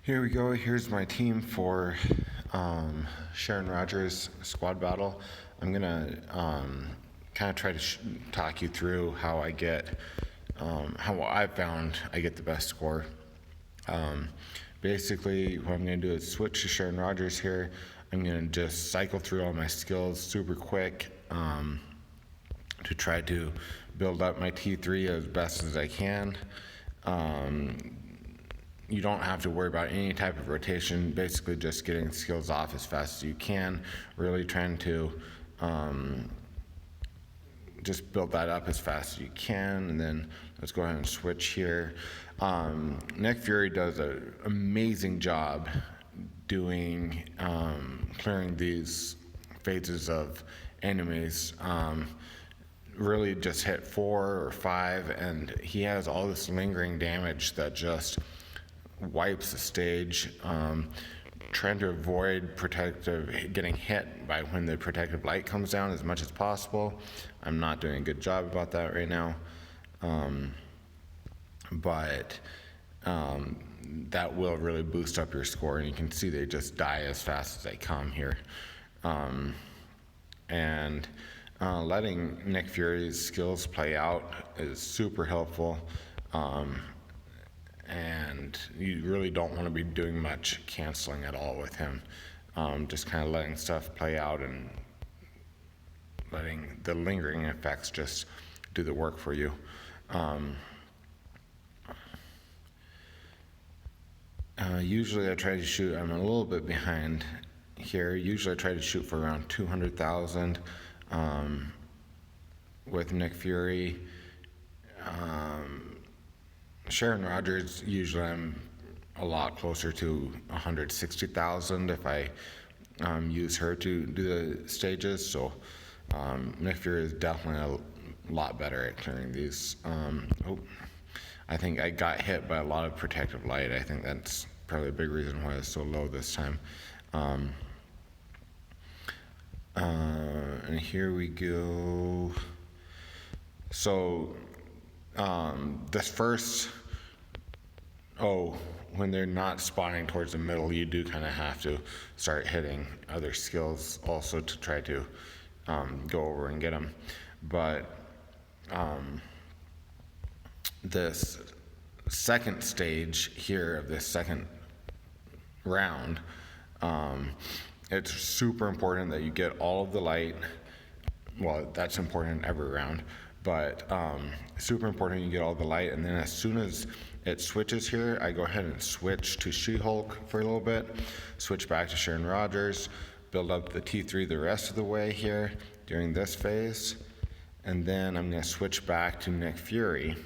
Here we go. Here's my team for Sharon Rogers squad battle. I'm gonna kind of try to talk you through how I get, how I found I get the best score. Basically, what I'm gonna do is switch to Sharon Rogers here. I'm gonna just cycle through all my skills super quick to try to build up my T3 as best as I can. You don't have to worry about any type of rotation, basically just getting skills off as fast as you can, really trying to just build that up as fast as you can. And then let's go ahead and switch here. Nick Fury does an amazing job doing clearing these phases of enemies. Really just hit 4 or 5, and he has all this lingering damage that just wipes the stage. Trying to avoid getting hit by when the protective light comes down as much as possible. I'm not doing a good job about that right now, but that will really boost up your score, and you can see they just die as fast as they come here. Letting Nick Fury's skills play out is super helpful. And you really don't want to be doing much canceling at all with him. Just kind of letting stuff play out and letting the lingering effects just do the work for you. Usually I try to shoot, I'm a little bit behind here. Usually I try to shoot for around 200,000 with Nick Fury. Sharon Rogers, usually I'm a lot closer to 160,000 if I use her to do the stages. So Nick Fury is definitely a lot better at clearing these. I think I got hit by a lot of protective light. I think that's probably a big reason why it's so low this time. And here we go. So this first, when they're not spawning towards the middle, you do kind of have to start hitting other skills also to try to go over and get them. But this second stage here of this second round, it's super important that you get all of the light. Well, that's important in every round, but super important you get all the light. And then as soon as it switches here, I go ahead and switch to She-Hulk for a little bit, switch back to Sharon Rogers, build up the T3 the rest of the way here during this phase, and then I'm going to switch back to Nick Fury.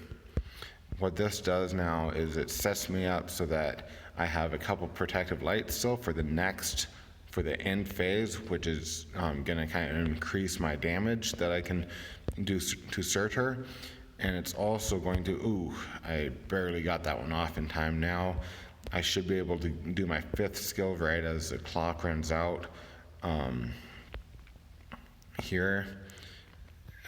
What this does now is it sets me up so that I have a couple protective lights still for the end phase, which is going to kind of increase my damage that I can do to cert her. And it's also going to, I barely got that one off in time now. I should be able to do my 5th skill right as the clock runs out here.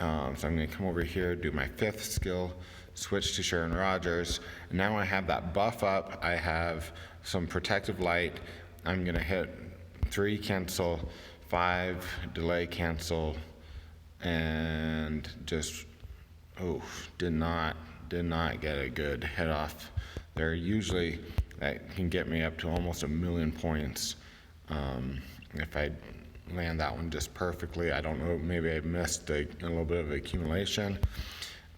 So I'm going to come over here, do my 5th skill, switch to Sharon Rogers. And now I have that buff up. I have some protective light. I'm going to hit 3 cancel, 5 delay cancel, and just did not get a good hit off there. Usually that can get me up to almost 1,000,000 points if I land that one just perfectly. I don't know, maybe I missed a little bit of accumulation.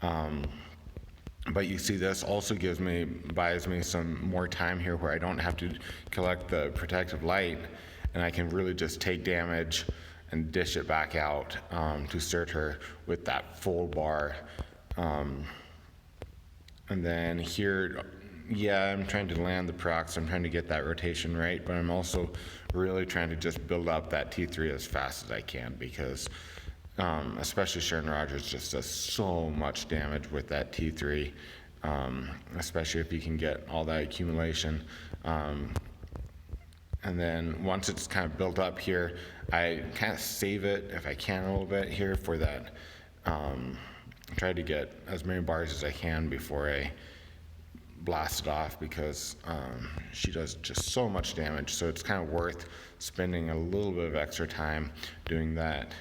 But you see, this also buys me some more time here where I don't have to collect the protective light, and I can really just take damage and dish it back out to cert her with that full bar. And then here, I'm trying to land the procs, I'm trying to get that rotation right, but I'm also really trying to just build up that T3 as fast as I can, because especially Sharon Rogers just does so much damage with that T3, especially if you can get all that accumulation. And then once it's kind of built up here, I kind of save it if I can a little bit here for that. Try to get as many bars as I can before I blast it off because she does just so much damage. So it's kind of worth spending a little bit of extra time doing that,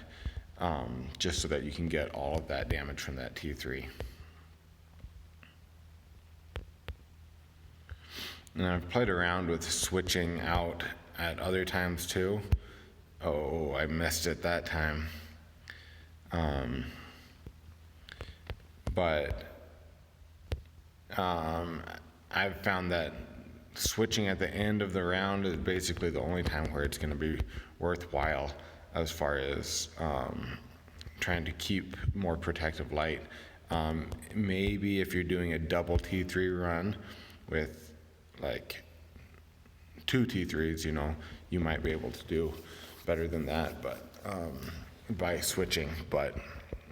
just so that you can get all of that damage from that T3. And I've played around with switching out at other times too. Oh, I missed it that time. But I've found that switching at the end of the round is basically the only time where it's going to be worthwhile as far as trying to keep more protective light. Maybe if you're doing a double T3 run with like 2 T3s, you might be able to do better than that, but by switching, but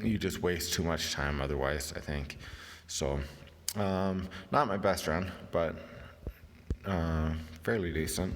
you just waste too much time otherwise, I think. So not my best run, but fairly decent.